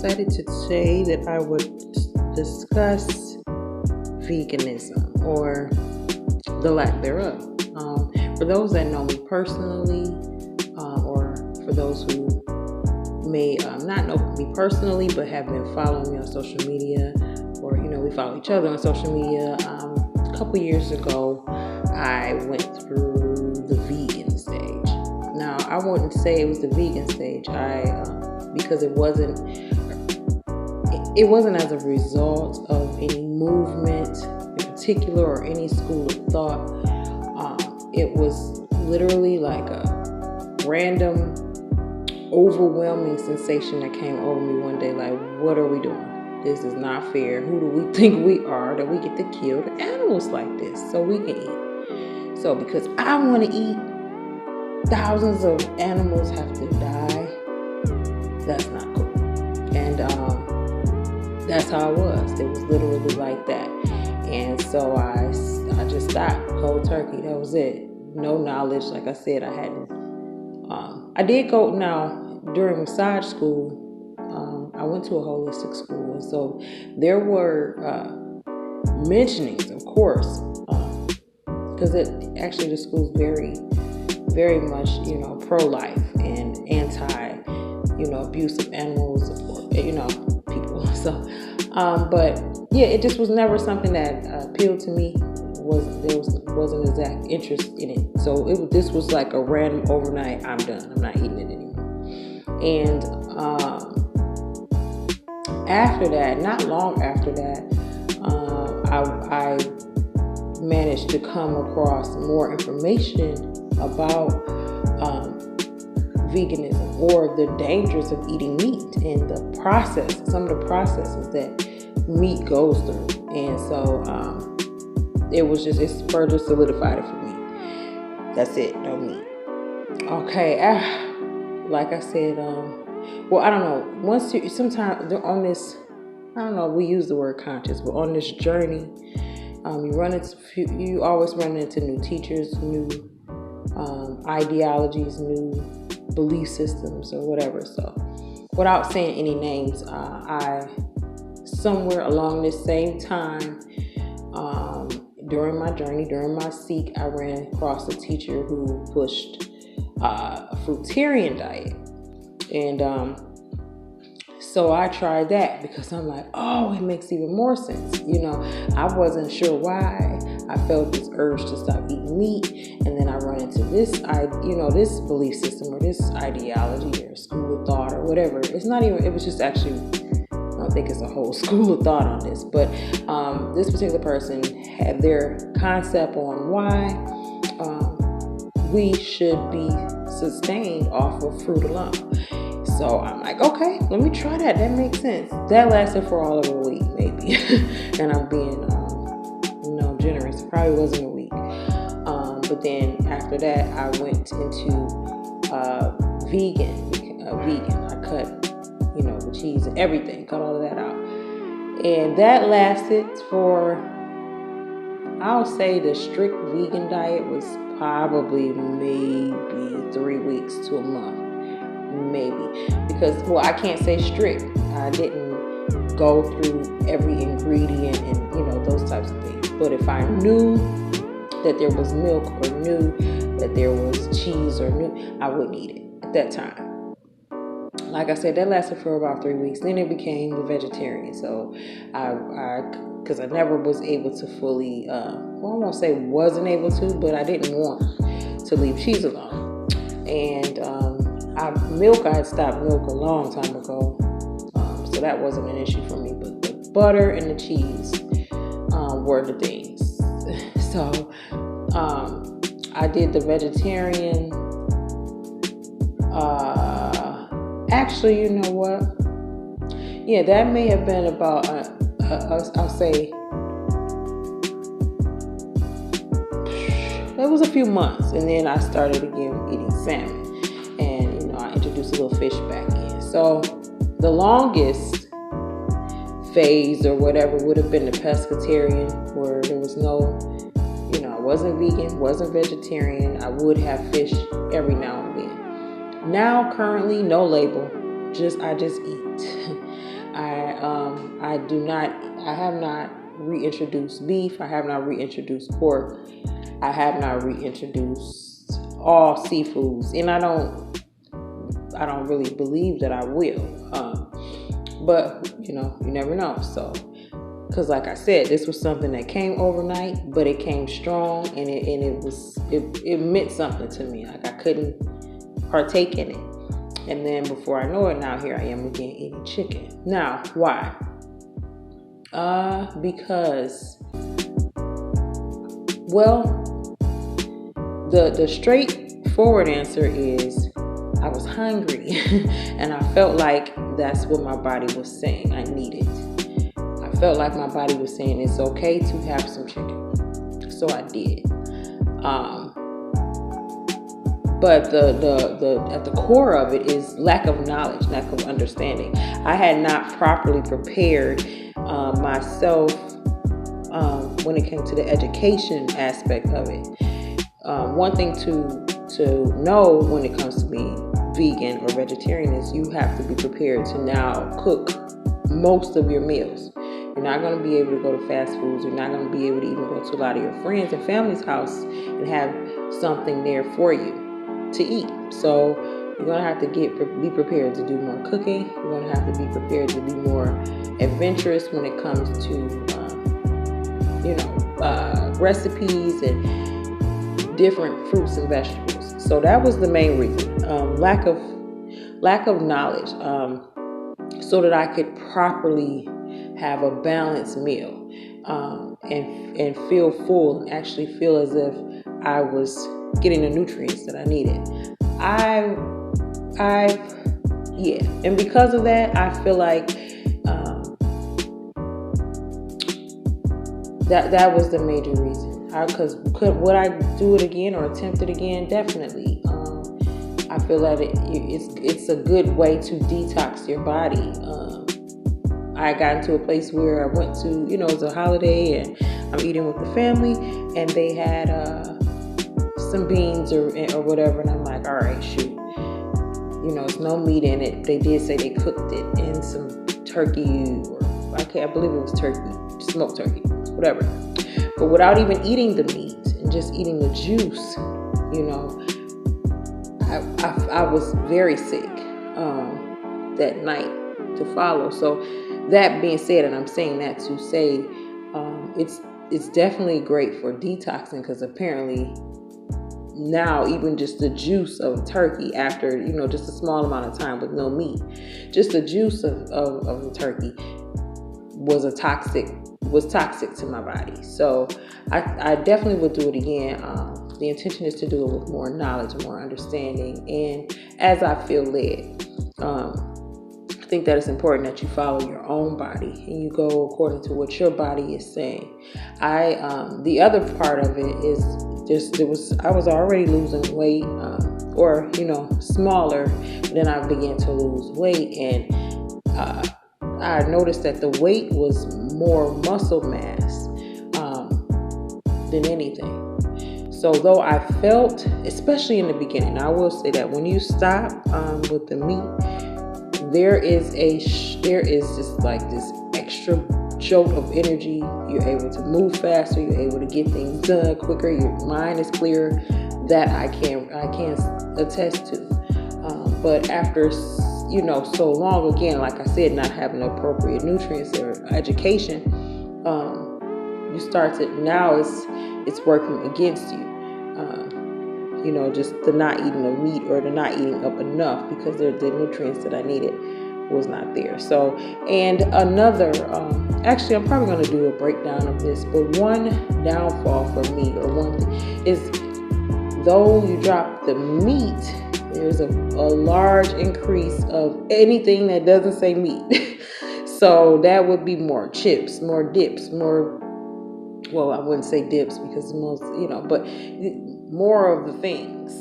decided today that I would discuss veganism or the lack thereof. For those that know me personally, or for those who may not know me personally but have been following me on social media, or we follow each other on social media. A couple years ago, I went through the vegan stage. Now, I wouldn't say it was the vegan stage. Because it wasn't as a result of any movement in particular or any school of thought. It was literally like a random, overwhelming sensation that came over me one day. Like, what are we doing? This is not fair. Who do we think we are that we get to kill the animals like this so we can eat? So because I want to eat, thousands of animals have to die. That's not cool. And that's how it was. It was literally like that. And so I just stopped cold turkey. That was it. No knowledge. Like I said, I hadn't. I did go now during massage school. I went to a holistic school, and so there were mentionings, of course, because the school is very, very much pro-life and anti abuse of animals, people. So, but yeah, it just was never something that appealed to me. There wasn't exact interest in it. So this was like a random overnight. I'm done. I'm not eating it anymore. And after that, not long after that, I managed to come across more information about veganism or the dangers of eating meat and some of the processes that meat goes through. And so it's further solidified it for me. That's it, no meat. Okay, like I said, I don't know. Sometimes on this, I don't know, we use the word conscious, but on this journey, you always run into new teachers, new ideologies, new belief systems, or whatever. So, without saying any names, I somewhere along this same time, during my journey, during my seek, I ran across a teacher who pushed a fruitarian diet. And so I tried that because I'm like, oh, it makes even more sense. I wasn't sure why I felt this urge to stop eating meat. And then I run into this, this belief system or this ideology or school of thought or whatever. It was just actually, I don't think it's a whole school of thought on this, but this particular person had their concept on why we should be sustained off of fruit alone. So I'm like, okay, let me try that. That makes sense. That lasted for all of a week, maybe. And I'm being, generous. It probably wasn't a week. But then after that, I went into vegan. I cut, the cheese and everything. Cut all of that out. And that lasted for, I'll say the strict vegan diet was probably maybe 3 weeks to a month. Maybe. Because, I can't say strict. I didn't go through every ingredient and, those types of things. But if I knew that there was milk or knew that there was cheese or I wouldn't eat it at that time. Like I said, that lasted for about 3 weeks. Then it became the vegetarian. So because I never was able to fully, I won't say wasn't able to, but I didn't want to leave cheese alone. And milk, I had stopped milk a long time ago. So that wasn't an issue for me. But the butter and the cheese were the things. So I did the vegetarian. Actually, you know what? Yeah, that may have been about, I'll say, it was a few months. And then I started again eating salmon. And, I introduced a little fish back in. So the longest phase or whatever would have been the pescatarian, where there was no, I wasn't vegan, wasn't vegetarian. I would have fish every now and then. Now, currently, no label. I just eat. I have not reintroduced beef. I have not reintroduced pork. I have not reintroduced all seafoods, and I don't really believe that I will. But you never know. So, because like I said, this was something that came overnight, but it came strong, and it meant something to me. Like I couldn't partake in it, and then before I know it, now here I am again eating chicken. Now, why? Because, well, the straightforward answer is I was hungry, and I felt like that's what my body was saying I needed. I felt like my body was saying it's okay to have some chicken, so I did. But the at the core of it is lack of knowledge, lack of understanding. I had not properly prepared myself when it came to the education aspect of it. One thing to know when it comes to being vegan or vegetarian is you have to be prepared to now cook most of your meals. You're not going to be able to go to fast foods. You're not going to be able to even go to a lot of your friends and family's house and have something there for you to eat. So you're going to have to be prepared to do more cooking. You're going to have to be prepared to be more adventurous when it comes to recipes and different fruits and vegetables. So that was the main reason. Lack of knowledge, so that I could properly have a balanced meal, and feel full and actually feel as if I was getting the nutrients that I needed. And because of that, I feel like that was the major reason. Because would I do it again or attempt it again? Definitely. I feel that it's a good way to detox your body. I got into a place where I went to, it was a holiday and I'm eating with the family, and they had some beans or whatever, and I'm like, all right, shoot, it's no meat in it. They did say they cooked it in some turkey, or I believe it was turkey, smoked turkey, whatever. But without even eating the meat and just eating the juice, I was very sick that night to follow. So that being said, and I'm saying that to say, it's definitely great for detoxing, because apparently now even just the juice of turkey after just a small amount of time with no meat, just the juice of the turkey was toxic to my body. So I definitely would do it again. The intention is to do it with more knowledge and more understanding, and as I feel led. I think that it's important that you follow your own body and you go according to what your body is saying. The other part of it is I was already losing weight, or smaller. Then I began to lose weight, and I noticed that the weight was more muscle mass than anything. So though I felt, especially in the beginning, I will say that when you stop with the meat, there is just like this extra jolt of energy. You're able to move faster. You're able to get things done quicker. Your mind is clearer. That I can attest to. But after so long, again, like I said, not having appropriate nutrients or education, you start to now it's working against you. Just the not eating of meat or the not eating of enough, because the nutrients that I needed was not there. So, and another, actually, I'm probably going to do a breakdown of this, but one downfall for me, or one thing, is though you drop the meat, there's a large increase of anything that doesn't say meat. So that would be more chips, more dips, well, I wouldn't say dips because most, but more of the things,